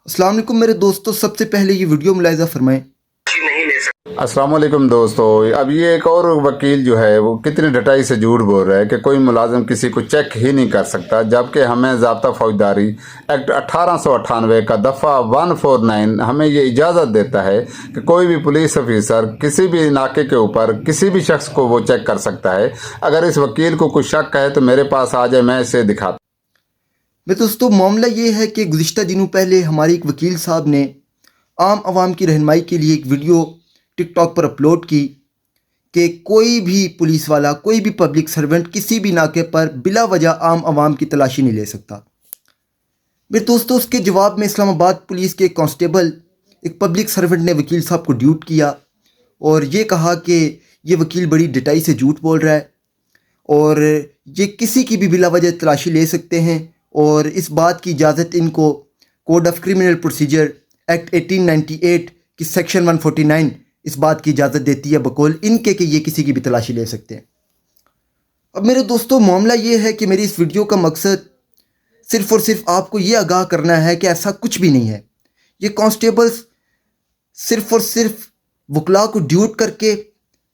अस्सलाम वालेकुम मेरे दोस्तों, सबसे पहले ये वीडियो मुलाहिज़ा फरमाएं। अस्सलाम वालेकुम दोस्तों। अब ये एक और वकील जो है वो कितनी डटाई से झूठ बोल रहा है कि कोई मुलाजिम किसी को चेक ही नहीं कर सकता, जबकि हमें ज़ाब्ता फौजदारी एक्ट 1898 का दफ़ा 149 हमें ये इजाज़त देता है कि कोई भी पुलिस ऑफिसर किसी भी नाके के ऊपर किसी भी शख्स को वो चेक कर सकता है। अगर इस वकील को कुछ शक है तो मेरे पास आ जाए, मैं इसे दिखाता। मेरे दोस्तों, मामला ये है कि गुज़िश्ता दिनों पहले हमारे एक वकील साहब ने आम आवाम की रहनुमाई के लिए एक वीडियो टिकटॉक पर अपलोड की कि कोई भी पुलिस वाला, कोई भी पब्लिक सर्वेंट किसी भी नाके पर बिला वजह आम आवाम की तलाशी नहीं ले सकता। मेरे दोस्तों, उसके जवाब में इस्लामाबाद पुलिस के कांस्टेबल एक पब्लिक सर्वेंट ने वकील साहब को ड्यूट किया और ये कहा कि ये वकील बड़ी डटाई से झूठ बोल रहा है और ये किसी की भी बिला वजह तलाशी ले सकते हैं और इस बात की इजाज़त इनको code of criminal procedure act 1898 की सेक्शन 149 इस बात की इजाज़त देती है बकौल इनके कि ये किसी की भी तलाशी ले सकते हैं। अब मेरे दोस्तों, मामला ये है कि मेरी इस वीडियो का मकसद सिर्फ़ और सिर्फ आपको ये आगाह करना है कि ऐसा कुछ भी नहीं है। ये कांस्टेबल्स सिर्फ़ और सिर्फ वकला को ड्यूट करके,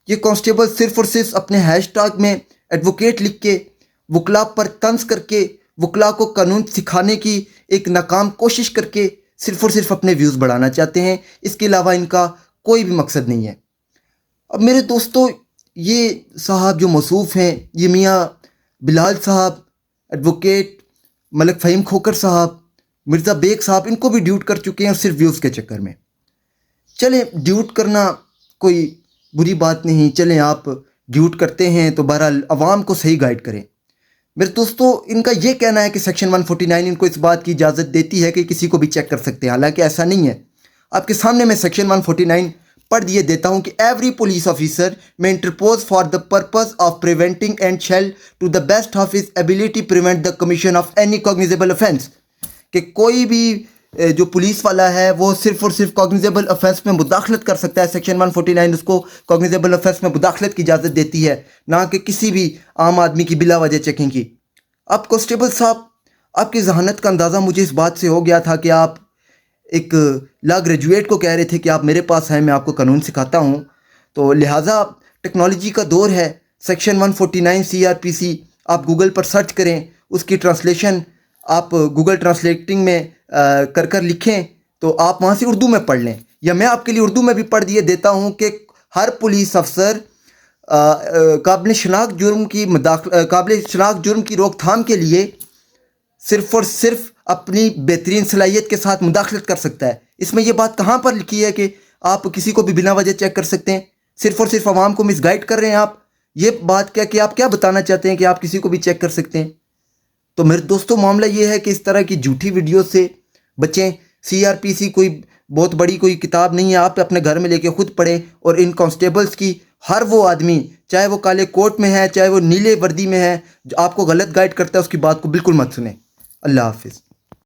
ये कांस्टेबल सिर्फ़ और सिर्फ अपने हैशटैग में एडवोकेट लिख के वकला पर तंज करके, वकला को कानून सिखाने की एक नाकाम कोशिश करके सिर्फ़ और सिर्फ अपने व्यूज़ बढ़ाना चाहते हैं। इसके अलावा इनका कोई भी मकसद नहीं है। अब मेरे दोस्तों, ये साहब जो मौसूफ़ हैं, ये मियाँ बिलाल साहब, एडवोकेट मलिक फ़हीम खोकर साहब, मिर्ज़ा बेग साहब, इनको भी ड्यूट कर चुके हैं और सिर्फ व्यूज़ के चक्कर में। चलें, ड्यूट करना कोई बुरी बात नहीं, चलें आप ड्यूट करते हैं तो बहरहाल अवाम को सही गाइड करें। मेरे दोस्तों, इनका ये कहना है कि सेक्शन 149 इनको इस बात की इजाज़त देती है कि किसी को भी चेक कर सकते हैं, हालांकि ऐसा नहीं है। आपके सामने मैं सेक्शन 149 पढ़ दिए देता हूँ कि every police officer may interpose for the purpose of preventing and shall to the best of his ability prevent the commission of any cognizable offence, कि कोई भी जो पुलिस वाला है वो सिर्फ और सिर्फ कॉग्निजेबल ऑफेंस में मुदाखलत कर सकता है। सेक्शन 149 उसको कॉग्निजेबल ऑफेंस में मुदाखलत की इजाज़त देती है, ना कि किसी भी आम आदमी की बिला वजह चेकिंग की। अब कांस्टेबल साहब, आपकी जहानत का अंदाज़ा मुझे इस बात से हो गया था कि आप एक लॉ ग्रेजुएट को कह रहे थे कि आप मेरे पास हैं, मैं आपको कानून सिखाता हूँ। तो लिहाजा टेक्नोलॉजी का दौर है, सेक्शन 149 CRPC आप गूगल पर सर्च करें, उसकी ट्रांसलेशन आप गूगल ट्रांसलेटिंग में कर कर लिखें तो आप वहाँ से उर्दू में पढ़ लें, या मैं आपके लिए उर्दू में भी पढ़ दिए देता हूँ कि हर पुलिस अफसर काबिल शनाख्त जुर्म की रोकथाम के लिए सिर्फ और सिर्फ अपनी बेहतरीन सलाहियत के साथ मुदाखलत कर सकता है। इसमें यह बात कहाँ पर लिखी है कि आप किसी को भी बिना वजह चेक कर सकते हैं? सिर्फ और सिर्फ आवाम को मिसगाइड कर रहे हैं आप। ये बात क्या कि आप क्या बताना चाहते हैं कि आप किसी को भी चेक कर सकते हैं? तो मेरे दोस्तों, मामला ये है कि इस तरह की झूठी वीडियो से बचें। CRPC कोई बहुत बड़ी कोई किताब नहीं है, आप अपने घर में लेके खुद पढ़ें और इन कांस्टेबल्स की हर वो आदमी, चाहे वो काले कोट में है, चाहे वो नीले वर्दी में है, जो आपको गलत गाइड करता है, उसकी बात को बिल्कुल मत सुने। अल्लाह हाफिज़।